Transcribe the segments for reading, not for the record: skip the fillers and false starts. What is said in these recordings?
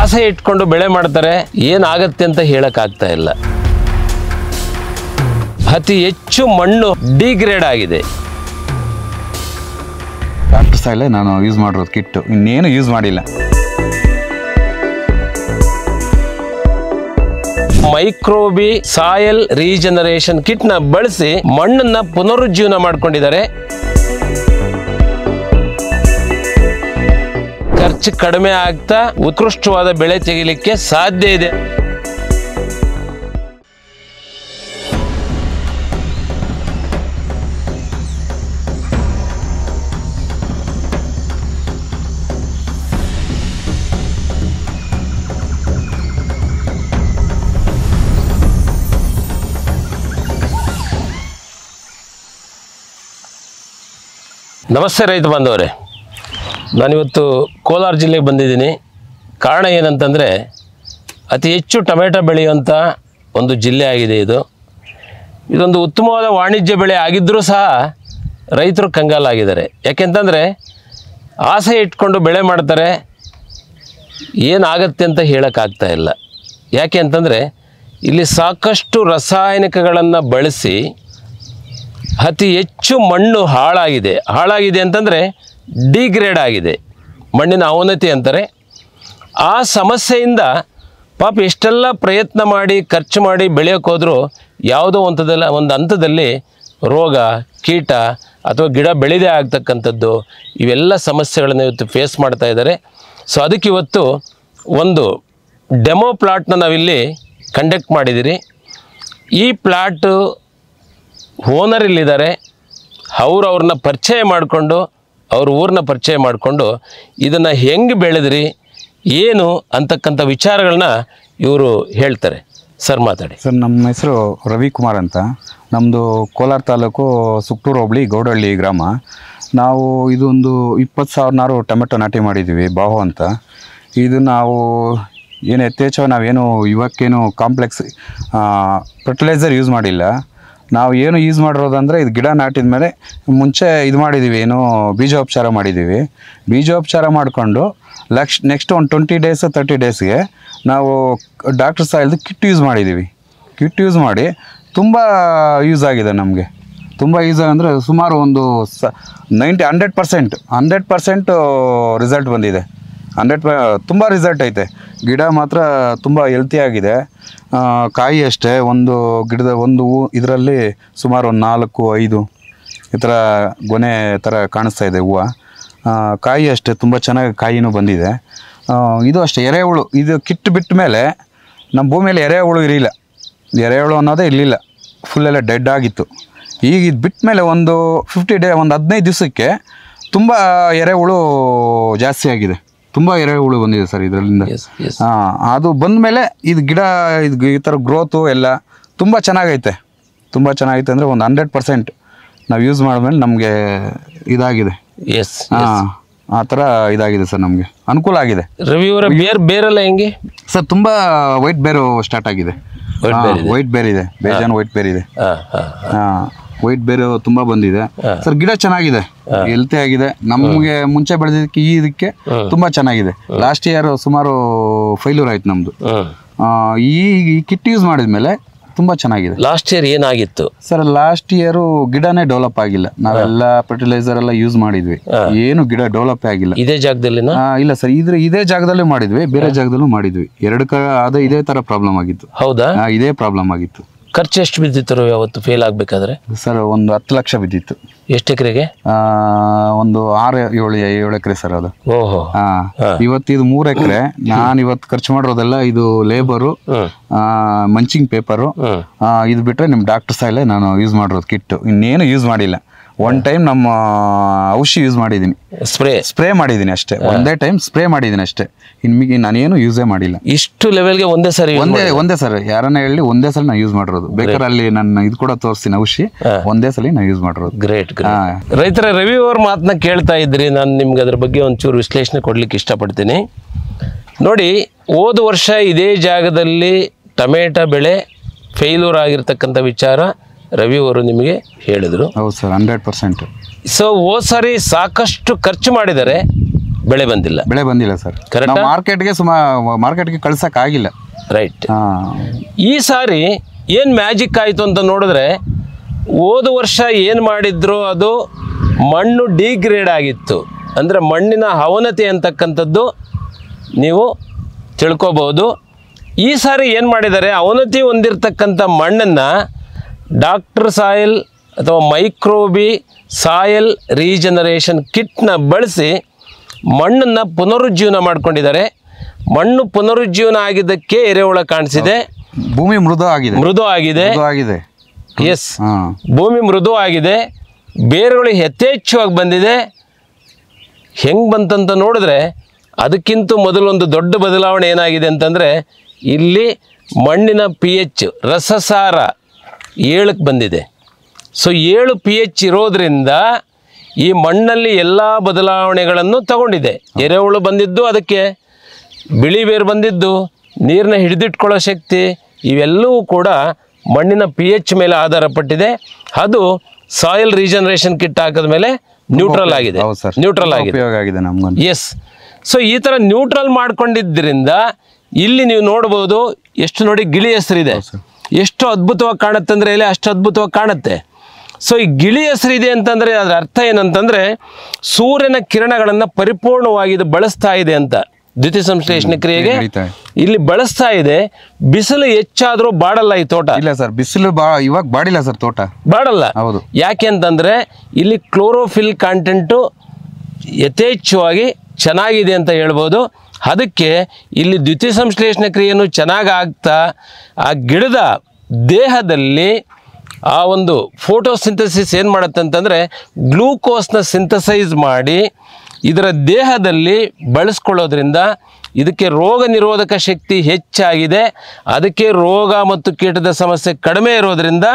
ಆಸೆ ಇಟ್ಕೊಂಡು ಬೆಳೆ ಮಾಡ್ತಾರೆ, ಏನಾಗತ್ತೆ ಅಂತ ಹೇಳಕ್ಕಾಗ್ತಾ ಇಲ್ಲ. ಅತಿ ಹೆಚ್ಚು ಮಣ್ಣು ಡಿಗ್ರೇಡ್ ಆಗಿದೆ. ಡಾಕ್ಟರ್ ಸಾಯಿಲ್ ನಾನು ಯೂಸ್ ಮಾಡಿರೋದು ಕಿಟ್ಟು, ಇನ್ನೇನು ಯೂಸ್ ಮಾಡಿಲ್ಲ. ಮೈಕ್ರೋಬಿ ಸಾಯಿಲ್ ರೀಜನರೇಷನ್ ಕಿಟ್ ನ ಬಳಸಿ ಮಣ್ಣನ್ನ ಪುನರುಜ್ಜೀವನ ಮಾಡ್ಕೊಂಡಿದ್ದಾರೆ. ಖರ್ಚು ಕಡಿಮೆ ಆಗ್ತಾ ಉತ್ಕೃಷ್ಟವಾದ ಬೆಳೆ ತೆಗಿಲಿಕ್ಕೆ ಸಾಧ್ಯ ಇದೆ. ನಮಸ್ತೆ ರೈತ ಬಾಂಧವರೇ, ನಾನಿವತ್ತು ಕೋಲಾರ ಜಿಲ್ಲೆಗೆ ಬಂದಿದ್ದೀನಿ. ಕಾರಣ ಏನಂತಂದರೆ, ಅತಿ ಹೆಚ್ಚು ಟೊಮೆಟೊ ಬೆಳೆಯುವಂಥ ಒಂದು ಜಿಲ್ಲೆ ಆಗಿದೆ ಇದು. ಇದೊಂದು ಉತ್ತಮವಾದ ವಾಣಿಜ್ಯ ಬೆಳೆ ಆಗಿದ್ದರೂ ಸಹ ರೈತರು ಕಂಗಾಲಾಗಿದ್ದಾರೆ. ಯಾಕೆಂತಂದರೆ ಆಸೆ ಇಟ್ಕೊಂಡು ಬೆಳೆ ಮಾಡ್ತಾರೆ, ಏನಾಗತ್ತೆ ಅಂತ ಹೇಳೋಕ್ಕಾಗ್ತಾ ಇಲ್ಲ. ಯಾಕೆ ಅಂತಂದರೆ ಇಲ್ಲಿ ಸಾಕಷ್ಟು ರಾಸಾಯನಿಕಗಳನ್ನು ಬಳಸಿ ಅತಿ ಹೆಚ್ಚು ಮಣ್ಣು ಹಾಳಾಗಿದೆ ಅಂತಂದರೆ ಡಿಗ್ರೇಡ್ ಆಗಿದೆ, ಮಣ್ಣಿನ ಅವನತಿ ಅಂತಾರೆ. ಆ ಸಮಸ್ಯೆಯಿಂದ ಪಾಪ ಎಷ್ಟೆಲ್ಲ ಪ್ರಯತ್ನ ಮಾಡಿ ಖರ್ಚು ಮಾಡಿ ಬೆಳೆಯೋಕೆ ಹೋದರೂ ಯಾವುದೋ ಒಂದು ಹಂತದಲ್ಲಿ ರೋಗ ಕೀಟ ಅಥವಾ ಗಿಡ ಬೆಳೆದೇ ಆಗ್ತಕ್ಕಂಥದ್ದು, ಇವೆಲ್ಲ ಸಮಸ್ಯೆಗಳನ್ನು ಇವತ್ತು ಫೇಸ್ ಮಾಡ್ತಾ ಇದ್ದಾರೆ. ಸೊ ಅದಕ್ಕೆ ಇವತ್ತು ಒಂದು ಡೆಮೋ ಪ್ಲಾಟ್ನ ನಾವಿಲ್ಲಿ ಕಂಡಕ್ಟ್ ಮಾಡಿದ್ದೀರಿ. ಈ ಪ್ಲಾಟು ಓನರ್ ಇಲ್ಲಿದ್ದಾರೆ. ಅವ್ರನ್ನ ಪರಿಚಯ ಮಾಡಿಕೊಂಡು, ಅವ್ರ ಊರನ್ನ ಪರಿಚಯ ಮಾಡಿಕೊಂಡು ಇದನ್ನು ಹೆಂಗೆ ಬೆಳೆದ್ರಿ ಏನು ಅಂತಕ್ಕಂಥ ವಿಚಾರಗಳನ್ನ ಇವರು ಹೇಳ್ತಾರೆ. ಸರ್ ಮಾತಾಡಿ. ಸರ್, ನಮ್ಮ ಹೆಸರು ರವಿಕುಮಾರ್ ಅಂತ. ನಮ್ಮದು ಕೋಲಾರ ತಾಲೂಕು ಸುಕ್ಟೂರು ಹೋಬಳಿ ಗೌಡಹಳ್ಳಿ ಗ್ರಾಮ. ನಾವು ಇದೊಂದು 20,000 ನಾರು ಟೊಮೆಟೊ ನಾಟಿ ಮಾಡಿದ್ದೀವಿ, ಬಾಹು ಅಂತ. ಇದು ನಾವು ಏನು ಯಥೇಚ್ಛವಾಗಿ ನಾವೇನು ಇವಕ್ಕೇನು ಕಾಂಪ್ಲೆಕ್ಸ್ ಫರ್ಟಿಲೈಸರ್ ಯೂಸ್ ಮಾಡಿಲ್ಲ. ನಾವು ಏನು ಯೂಸ್ ಮಾಡಿರೋದಂದರೆ ಇದು ಗಿಡ ನಾಟಿದ ಮೇಲೆ ಮುಂಚೆ ಇದು ಮಾಡಿದ್ದೀವಿ, ಏನು ಬೀಜೋಪಚಾರ ಮಾಡಿದ್ದೀವಿ. ಬೀಜೋಪಚಾರ ಮಾಡಿಕೊಂಡು ನೆಕ್ಸ್ಟ್ ಒಂದು 20 ಡೇಸ್ 30 ಡೇಸ್ಗೆ ನಾವು ಡಾಕ್ಟರ್ ಸಾಯಿಲ್ದು ಕಿಟ್ ಯೂಸ್ ಮಾಡಿದ್ದೀವಿ. ಕಿಟ್ ಯೂಸ್ ಮಾಡಿ ತುಂಬ ಯೂಸ್ ಆಗಿದೆ ನಮಗೆ. ತುಂಬ ಯೂಸ್ ಅಂದರೆ ಸುಮಾರು ಒಂದು 100% ರಿಸಲ್ಟ್ ಬಂದಿದೆ. ತುಂಬ ರಿಸಲ್ಟ್ ಐತೆ. ಗಿಡ ಮಾತ್ರ ತುಂಬ ಹೆಲ್ತಿಯಾಗಿದೆ. ಕಾಯಿ ಅಷ್ಟೇ, ಒಂದು ಗಿಡದ ಒಂದು ಇದರಲ್ಲಿ ಸುಮಾರು ಒಂದು 4-5 ಈ ಥರ ಗೊನೆ ಥರ ಕಾಣಿಸ್ತಾ ಇದೆ ಹೂವು. ಕಾಯಿ ಅಷ್ಟೇ ತುಂಬ ಚೆನ್ನಾಗಿ ಕಾಯಿನೂ ಬಂದಿದೆ. ಇದು ಅಷ್ಟೇ ಎರೆಹುಳು. ಇದು ಕಿಟ್ ಬಿಟ್ಟ ಮೇಲೆ ನಮ್ಮ ಭೂಮಿಯಲ್ಲಿ ಎರೆಹುಳು ಇರಲಿಲ್ಲ, ಎರೆಹುಳು ಅನ್ನೋದೇ ಇರಲಿಲ್ಲ, ಫುಲ್ಲೆಲ್ಲ ಡೆಡ್ ಆಗಿತ್ತು. ಈಗ ಇದು ಬಿಟ್ಟ ಮೇಲೆ ಒಂದು 15 ದಿವಸಕ್ಕೆ ತುಂಬ ಎರೆಹುಳು ಜಾಸ್ತಿ ಆಗಿದೆ. ತುಂಬ ಎರೆಹುಳು ಬಂದಿದೆ ಸರ್ ಇದರಿಂದ. ಅದು ಬಂದ ಮೇಲೆ ಇದು ಗಿಡ ಈ ಥರ ಗ್ರೋತು ಎಲ್ಲ ತುಂಬ ಚೆನ್ನಾಗೈತೆ. ಅಂದರೆ ಒಂದು 100% ನಾವು ಯೂಸ್ ಮಾಡಿದ್ಮೇಲೆ ನಮಗೆ ಇದಾಗಿದೆ. ಆ ಥರ ಇದಾಗಿದೆ ಸರ್, ನಮಗೆ ಅನುಕೂಲ ಆಗಿದೆ. ರವಿ ಅವರ ಬೇರೆಲ್ಲ ಹೆಂಗೆ ಸರ್? ತುಂಬ ವೈಟ್ ಬೇರು ಸ್ಟಾರ್ಟ್ ಆಗಿದೆ. ವೈಟ್ ಬೇರ್ ಇದೆ, ಬೇಜಾನ್ ವೈಟ್ ಬೇರ್ ಇದೆ. ವೈಟ್ ಬೇರೆ ತುಂಬ ಬಂದಿದೆ ಸರ್. ಗಿಡ ಚೆನ್ನಾಗಿದೆ, ಹೆಲ್ತಿ ಆಗಿದೆ. ನಮಗೆ ಮುಂಚೆ ಬೆಳೆದಿದ್ದಕ್ಕೆ ಇದಕ್ಕೆ ತುಂಬ ಚೆನ್ನಾಗಿದೆ. ಲಾಸ್ಟ್ ಇಯರ್ ಸುಮಾರು ಫೇಲ್ಯೂರ್ ಆಯ್ತು ನಮ್ಮದು. ಈ ಕಿಟ್ ಯೂಸ್ ಮಾಡಿದ್ಮೇಲೆ ತುಂಬ ಚೆನ್ನಾಗಿದೆ. ಲಾಸ್ಟ್ ಇಯರ್ ಏನಾಗಿತ್ತು ಸರ್? ಲಾಸ್ಟ್ ಇಯರು ಗಿಡನೇ ಡೆವಲಪ್ ಆಗಿಲ್ಲ. ನಾವೆಲ್ಲ ಫರ್ಟಿಲೈಸರ್ ಎಲ್ಲ ಯೂಸ್ ಮಾಡಿದ್ವಿ, ಏನು ಗಿಡ ಡೆವಲಪ್ ಆಗಿಲ್ಲ. ಇದೇ ಜಾಗದಲ್ಲಿ ಇಲ್ಲ ಸರ್, ಇದೇ ಜಾಗದಲ್ಲೂ ಮಾಡಿದ್ವಿ, ಬೇರೆ ಜಾಗದಲ್ಲೂ ಮಾಡಿದ್ವಿ. ಅದೇ ಇದೇ ತರ ಪ್ರಾಬ್ಲಮ್ ಆಗಿತ್ತು. ಹೌದಾ? ಇದೇ ಪ್ರಾಬ್ಲಮ್ ಆಗಿತ್ತು. ಖರ್ಚು ಎಷ್ಟು ಬಿದ್ದಿತ್ತು ಯಾವತ್ತು ಫೇಲ್ ಆಗ್ಬೇಕಾದ್ರೆ? ಸರ್ ಒಂದು 10 ಲಕ್ಷ ಬಿದ್ದಿತ್ತು. ಎಷ್ಟು ಎಕರೆಗೆ? ಒಂದು 6-7 ಎಕರೆ ಸರ್ ಅದು. ಓಹೋ. ಇವತ್ತು ಇದು 3 ಎಕರೆ. ನಾನು ಇವತ್ತು ಖರ್ಚು ಮಾಡಿರೋದೆಲ್ಲ ಇದು ಲೇಬರು, ಮಂಚಿಂಗ್ ಪೇಪರು, ಇದು ಬಿಟ್ರೆ ನಿಮ್ ಡಾಕ್ಟರ್ ಸಾಯಿಲ್ ನಾನು ಯೂಸ್ ಮಾಡಿರೋದು ಕಿಟ್, ಇನ್ನೇನು ಯೂಸ್ ಮಾಡಿಲ್ಲ. ಒನ್ ಟೈಮ್ ನಮ್ಮ ಔಷಧಿ ಯೂಸ್ ಮಾಡಿದ್ದೀನಿ, ಸ್ಪ್ರೇ ಮಾಡಿದ್ದೀನಿ ಅಷ್ಟೇ. ಒಂದೇ ಟೈಮ್ ಸ್ಪ್ರೇ ಮಾಡಿದ್ದೀನಿ ಅಷ್ಟೇ. ಇನ್ಮಿಗೆ ನಾನೇನು ಯೂಸೇ ಮಾಡಿಲ್ಲ. ಇಷ್ಟು ಲೆವೆಲ್ಗೆ ಒಂದೇ ಸರ್ ಯಾರನ್ನ ಹೇಳಿ ಒಂದೇ ಸಲ ನಾ ಯೂಸ್ ಮಾಡಿರೋದು. ಬೇಕಾದ್ರೆ ಅಲ್ಲಿ ನನ್ನ ಇದು ಕೂಡ ತೋರಿಸ್ತೀನಿ, ಔಷಧಿ ಒಂದೇ ಸಲ ನಾ ಯೂಸ್ ಮಾಡಿರೋದು. ಗ್ರೇಟ್. ರೈತರ ರವಿ ಅವ್ರ ಮಾತನ್ನ ಕೇಳ್ತಾ ಇದ್ರಿ. ನಾನು ನಿಮ್ಗೆ ಅದ್ರ ಬಗ್ಗೆ ಒಂಚೂರು ವಿಶ್ಲೇಷಣೆ ಕೊಡ್ಲಿಕ್ಕೆ ಇಷ್ಟಪಡ್ತೀನಿ. ನೋಡಿ, ಹೋದ ವರ್ಷ ಇದೇ ಜಾಗದಲ್ಲಿ ಟೊಮೆಟೊ ಬೆಳೆ ಫೇಲ್ಯೂರ್ ಆಗಿರ್ತಕ್ಕಂಥ ವಿಚಾರ ರವಿ ಅವರು ನಿಮಗೆ ಹೇಳಿದರು. ಹೌದು ಸರ್, 100%. ಸೊ ಹೋದ ಸಾರಿ ಸಾಕಷ್ಟು ಖರ್ಚು ಮಾಡಿದ್ದಾರೆ, ಬೆಳೆ ಬಂದಿಲ್ಲ ಸರ್. Correct ಆ? ಮಾರ್ಕೆಟ್ಗೆ ಕಳ್ಸಕ್ ಆಗಿಲ್ಲ. ರೈಟ್. ಈ ಸಾರಿ ಏನು ಮ್ಯಾಜಿಕ್ ಆಯಿತು ಅಂತ ನೋಡಿದ್ರೆ, ಹೋದ ವರ್ಷ ಏನು ಮಾಡಿದ್ರು ಅದು ಮಣ್ಣು ಡಿಗ್ರೇಡ್ ಆಗಿತ್ತು. ಅಂದರೆ ಮಣ್ಣಿನ ಅವನತಿ ಅಂತಕ್ಕಂಥದ್ದು ನೀವು ತಿಳ್ಕೊಬೋದು. ಈ ಸಾರಿ ಏನು ಮಾಡಿದ್ದಾರೆ, ಅವನತಿ ಹೊಂದಿರತಕ್ಕಂಥ ಮಣ್ಣನ್ನು ಡಾಕ್ಟರ್ ಸಾಯಿಲ್ ಅಥವಾ ಮೈಕ್ರೋಬಿ ಸಾಯಿಲ್ ರೀಜನರೇಷನ್ ಕಿಟ್ನ ಬಳಸಿ ಮಣ್ಣನ್ನು ಪುನರುಜ್ಜೀವನ ಮಾಡ್ಕೊಂಡಿದ್ದಾರೆ. ಮಣ್ಣು ಪುನರುಜ್ಜೀವನ ಆಗಿದ್ದಕ್ಕೆ ಎರೆಹುಳ ಕಾಣಿಸಿದೆ. ಭೂಮಿ ಮೃದು ಆಗಿದೆ. ಎಸ್, ಭೂಮಿ ಮೃದು ಆಗಿದೆ, ಬೇರುಗಳು ಯಥೇಚ್ಛವಾಗಿ ಬಂದಿದೆ. ಹೆಂಗೆ ಬಂತಂತ ನೋಡಿದ್ರೆ ಅದಕ್ಕಿಂತ ಮೊದಲೊಂದು ದೊಡ್ಡ ಬದಲಾವಣೆ ಏನಾಗಿದೆ ಅಂತಂದರೆ, ಇಲ್ಲಿ ಮಣ್ಣಿನ pH ರಸಸಾರ 7ಕ್ಕೆ ಬಂದಿದೆ. ಸೊ 7 pH ಇರೋದ್ರಿಂದ ಈ ಮಣ್ಣಲ್ಲಿ ಎಲ್ಲ ಬದಲಾವಣೆಗಳನ್ನು ತಗೊಂಡಿದೆ. ಎರೆಹುಳು ಬಂದಿದ್ದು, ಅದಕ್ಕೆ ಬಿಳಿ ಬೇರು ಬಂದಿದ್ದು, ನೀರನ್ನ ಹಿಡಿದಿಟ್ಕೊಳ್ಳೋ ಶಕ್ತಿ, ಇವೆಲ್ಲವೂ ಕೂಡ ಮಣ್ಣಿನ pH ಮೇಲೆ ಆಧಾರ ಪಟ್ಟಿದೆ. ಅದು ಸಾಯಿಲ್ ರೀಜನರೇಷನ್ ಕಿಟ್ ಹಾಕಿದ ಮೇಲೆ ನ್ಯೂಟ್ರಲ್ ಆಗಿದೆ. ಎಸ್. ಸೊ ಈ ಥರ ನ್ಯೂಟ್ರಲ್ ಮಾಡ್ಕೊಂಡಿದ್ದರಿಂದ ಇಲ್ಲಿ ನೀವು ನೋಡ್ಬೋದು, ಎಷ್ಟು ನೋಡಿ ಗಿಳಿ ಹೆಸರಿದೆ, ಎಷ್ಟು ಅದ್ಭುತವಾಗಿ ಕಾಣುತ್ತೆ ಅಂದರೆ ಇಲ್ಲಿ ಅಷ್ಟು ಅದ್ಭುತವಾಗಿ ಕಾಣುತ್ತೆ. ಸೊ ಈ ಗಿಳಿ ಹೆಸರಿದೆ ಅಂತಂದರೆ ಅದರ ಅರ್ಥ ಏನಂತಂದರೆ, ಸೂರ್ಯನ ಕಿರಣಗಳನ್ನು ಪರಿಪೂರ್ಣವಾಗಿ ಇದು ಬಳಸ್ತಾ ಇದೆ ಅಂತ. ದ್ಯುತಿ ಸಂಶ್ಲೇಷಣೆ ಕ್ರಿಯೆಗೆ ಇಲ್ಲಿ ಬಳಸ್ತಾ ಇದೆ. ಬಿಸಿಲು ಹೆಚ್ಚಾದರೂ ಬಾಡಲ್ಲ ಈ ತೋಟ. ಇಲ್ಲ ಸರ್, ಬಿಸಿಲು ಇವಾಗ ಬಾಡಿಲ್ಲ ಸರ್, ತೋಟ ಬಾಡಲ್ಲ. ಹೌದು. ಯಾಕೆ ಅಂತಂದರೆ ಇಲ್ಲಿ ಕ್ಲೋರೋಫಿಲ್ ಕಾಂಟೆಂಟು ಯಥೇಚ್ಛವಾಗಿ ಚೆನ್ನಾಗಿದೆ ಅಂತ ಹೇಳ್ಬೋದು. ಅದಕ್ಕೆ ಇಲ್ಲಿ ದ್ಯುತಿ ಸಂಶ್ಲೇಷಣೆ ಕ್ರಿಯೆಯನ್ನು ಚೆನ್ನಾಗಿ ಆಗ್ತಾ ಆ ಗಿಡದ ದೇಹದಲ್ಲಿ ಆ ಒಂದು ಫೋಟೋಸಿಂಥಸಿಸ್ ಏನು ಮಾಡುತ್ತೆ ಅಂತಂದರೆ, ಗ್ಲೂಕೋಸ್ನ ಸಿಂಥಸೈಸ್ ಮಾಡಿ ಇದರ ದೇಹದಲ್ಲಿ ಬಳಸ್ಕೊಳ್ಳೋದ್ರಿಂದ ಇದಕ್ಕೆ ರೋಗ ನಿರೋಧಕ ಶಕ್ತಿ ಹೆಚ್ಚಾಗಿದೆ. ಅದಕ್ಕೆ ರೋಗ ಮತ್ತು ಕೀಟದ ಸಮಸ್ಯೆ ಕಡಿಮೆ ಇರೋದ್ರಿಂದ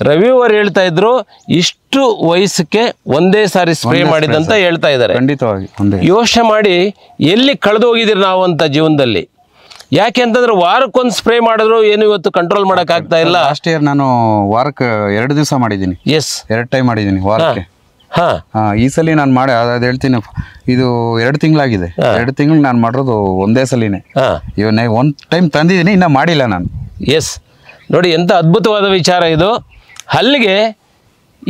ರವಿಯವರು ಹೇಳ್ತಾ ಇದ್ರು, ಇಷ್ಟು ವಯಸ್ಸಕ್ಕೆ ಒಂದೇ ಸಾರಿ ಸ್ಪ್ರೇ ಮಾಡಿದಂತ ಹೇಳ್ತಾ ಇದ್ದಾರೆ. ಖಂಡಿತವಾಗಿ ಯೋಚನೆ ಮಾಡಿ, ಎಲ್ಲಿ ಕಳೆದೋಗಿದ್ದೀರಿ ನಾವು ಅಂತ ಜೀವನದಲ್ಲಿ. ಯಾಕೆ ಅಂತಂದ್ರೆ ವಾರಕ್ಕೊಂದು ಸ್ಪ್ರೇ ಮಾಡಿದ್ರು ಏನು ಇವತ್ತು ಕಂಟ್ರೋಲ್ ಮಾಡಕ್ ಆಗ್ತಾ ಇಲ್ಲ. ಲಾಸ್ಟ್ ಇಯರ್ ನಾನು ವಾರಕ್ಕೆ 2 ದಿವಸ ಮಾಡಿದ್ದೀನಿ. ಎಸ್, 2 ಟೈಮ್ ಮಾಡಿದ್ದೀನಿ ವಾರಕ್ಕೆ. ಈ ಸಲ ನಾನು ಮಾಡಿ ಅದು ಹೇಳ್ತೀನಿ, ಇದು 2 ತಿಂಗಳಾಗಿದೆ. 2 ತಿಂಗಳು ನಾನು ಮಾಡಿರೋದು ಒಂದೇ ಸಲಿನೇ. ಇವನ್ನ 1 ಟೈಮ್ ತಂದಿದ್ದೀನಿ, ಇನ್ನ ಮಾಡಿಲ್ಲ ನಾನು. ಎಸ್, ನೋಡಿ ಎಂತ ಅದ್ಭುತವಾದ ವಿಚಾರ ಇದು. ಅಲ್ಲಿಗೆ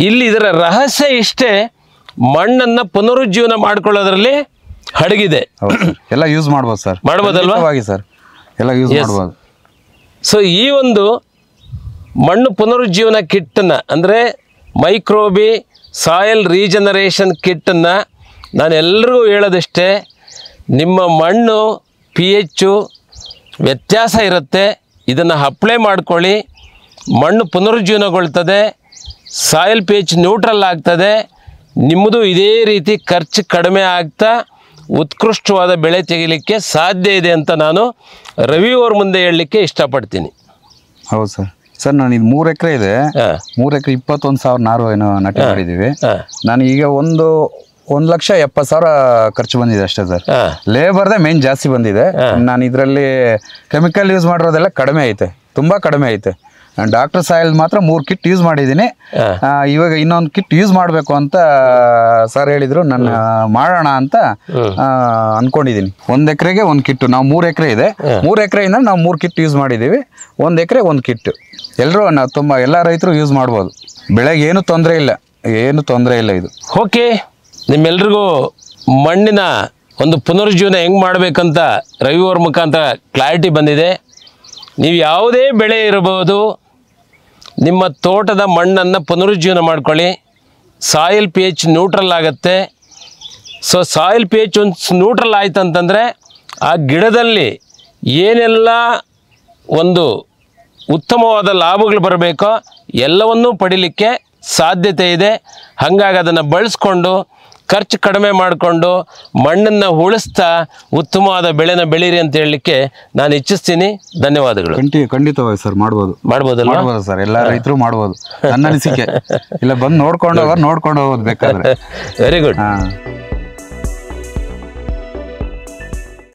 ಇಲ್ಲಿ ಇದರ ರಹಸ್ಯ ಇಷ್ಟೇ, ಮಣ್ಣನ್ನ ಪುನರುಜ್ಜೀವನ ಮಾಡ್ಕೊಳ್ಳೋದ್ರಲ್ಲಿ ಅಡಗಿದೆ. ಎಲ್ಲ ಯೂಸ್ ಮಾಡ್ಬೋದು ಸರ್. ಮಾಡ್ಬೋದಲ್ವಾ ಸರ್, ಎಲ್ಲ ಯೂಸ್ ಮಾಡ್ಬೋದು. ಸೊ ಈ ಒಂದು ಮಣ್ಣು ಪುನರುಜ್ಜೀವನ ಕಿಟ್ಟನ್ನು ಅಂದರೆ ಮೈಕ್ರೋಬಿ ಸಾಯಿಲ್ ರೀಜನರೇಷನ್ ಕಿಟ್ಟನ್ನು ನಾನು ಎಲ್ರಿಗೂ ಹೇಳೋದಷ್ಟೇ, ನಿಮ್ಮ ಮಣ್ಣು pH ವ್ಯತ್ಯಾಸ ಇರುತ್ತೆ, ಇದನ್ನು ಅಪ್ಲೈ ಮಾಡ್ಕೊಳ್ಳಿ. ಮಣ್ಣು ಪುನರುಜ್ಜೀವನಗೊಳ್ತದೆ, ಸಾಯಿಲ್ pH ನ್ಯೂಟ್ರಲ್ ಆಗ್ತದೆ. ನಿಮ್ಮದು ಇದೇ ರೀತಿ ಖರ್ಚು ಕಡಿಮೆ ಆಗ್ತಾ ಉತ್ಕೃಷ್ಟವಾದ ಬೆಳೆ ತೆಗಿಲಿಕ್ಕೆ ಸಾಧ್ಯ ಇದೆ ಅಂತ ನಾನು ರವಿಯವ್ರ ಮುಂದೆ ಹೇಳಲಿಕ್ಕೆ ಇಷ್ಟಪಡ್ತೀನಿ. ಹೌದು ಸರ್. ಸರ್ ನಾನು ಇದು 3 ಎಕರೆ ಇದೆ. 3 ಎಕರೆ 21,000 ನಾರು ಏನೋ ನಾಟಿ ಮಾಡಿದ್ದೀವಿ. ನಾನು ಈಗ 1,70,000 ಖರ್ಚು ಬಂದಿದೆ ಅಷ್ಟೇ ಸರ್. ಲೇಬರ್ದೇ ಮೇನ್ ಜಾಸ್ತಿ ಬಂದಿದೆ. ನಾನು ಇದರಲ್ಲಿ ಕೆಮಿಕಲ್ ಯೂಸ್ ಮಾಡಿರೋದೆಲ್ಲ ಕಡಿಮೆ ಐತೆ, ತುಂಬ ಕಡಿಮೆ ಐತೆ. ನಾನು ಡಾಕ್ಟರ್ ಸಾಯಿಲ್ ಮಾತ್ರ 3 ಕಿಟ್ ಯೂಸ್ ಮಾಡಿದ್ದೀನಿ. ಇವಾಗ ಇನ್ನೊಂದು ಕಿಟ್ ಯೂಸ್ ಮಾಡಬೇಕು ಅಂತ ಸರ್ ಹೇಳಿದ್ರು, ನಾನು ಮಾಡೋಣ ಅಂತ ಅನ್ಕೊಂಡಿದ್ದೀನಿ. 1 ಎಕರೆಗೆ 1 ಕಿಟ್. ನಾವು 3 ಎಕರೆ ಇದೆ, 3 ಎಕರೆಯಿಂದ ನಾವು 3 ಕಿಟ್ ಯೂಸ್ ಮಾಡಿದ್ದೀವಿ. 1 ಎಕರೆ 1 ಕಿಟ್. ಎಲ್ಲರೂ ನಾವು ತುಂಬ ಎಲ್ಲ ರೈತರು ಯೂಸ್ ಮಾಡ್ಬೋದು. ಬೆಳೆಗೆ ಏನು ತೊಂದರೆ ಇಲ್ಲ ಇದು. ಓಕೆ, ನಿಮ್ಮೆಲ್ರಿಗೂ ಮಣ್ಣಿನ ಒಂದು ಪುನರುಜ್ಜೀವನ ಹೆಂಗೆ ಮಾಡಬೇಕಂತ ರವಿಯವ್ರ ಮುಖಾಂತರ ಕ್ಲಾರಿಟಿ ಬಂದಿದೆ. ನೀವು ಯಾವುದೇ ಬೆಳೆ ಇರಬಹುದು, ನಿಮ್ಮ ತೋಟದ ಮಣ್ಣನ್ನು ಪುನರುಜ್ಜೀವನ ಮಾಡ್ಕೊಳ್ಳಿ. ಸಾಯಿಲ್ pH ನ್ಯೂಟ್ರಲ್ ಆಗುತ್ತೆ. ಸೊ ಸಾಯಿಲ್ pH ಒಂದು ನ್ಯೂಟ್ರಲ್ ಆಯ್ತು ಅಂತಂದರೆ ಆ ಗಿಡದಲ್ಲಿ ಏನೆಲ್ಲ ಒಂದು ಉತ್ತಮವಾದ ಲಾಭಗಳು ಬರಬೇಕೋ ಎಲ್ಲವನ್ನೂ ಪಡಿಲಿಕ್ಕೆ ಸಾಧ್ಯತೆ ಇದೆ. ಹಾಗಾಗಿ ಅದನ್ನು ಬಳಸ್ಕೊಂಡು ಖರ್ಚು ಕಡಿಮೆ ಮಾಡಿಕೊಂಡು ಮಣ್ಣನ್ನು ಉಳಿಸ್ತಾ ಉತ್ತಮವಾದ ಬೆಳೆನ ಬೆಳೀರಿ ಅಂತ ಹೇಳಲಿಕ್ಕೆ ನಾನು ಇಚ್ಛಿಸ್ತೀನಿ. ಧನ್ಯವಾದಗಳು. ಖಂಡಿತವಾಗಿ ಸರ್, ಮಾಡ್ಬೋದಲ್ಲ ಸರ್, ಎಲ್ಲ ರೈತರು ಮಾಡ್ಬೋದು ನನ್ನ ಅನಿಸಿಕೆ. ಇಲ್ಲ ಬಂದು ನೋಡ್ಕೊಂಡು ಹೋಗೋದು ಬೇಕಾದ್ರೆ. Very good.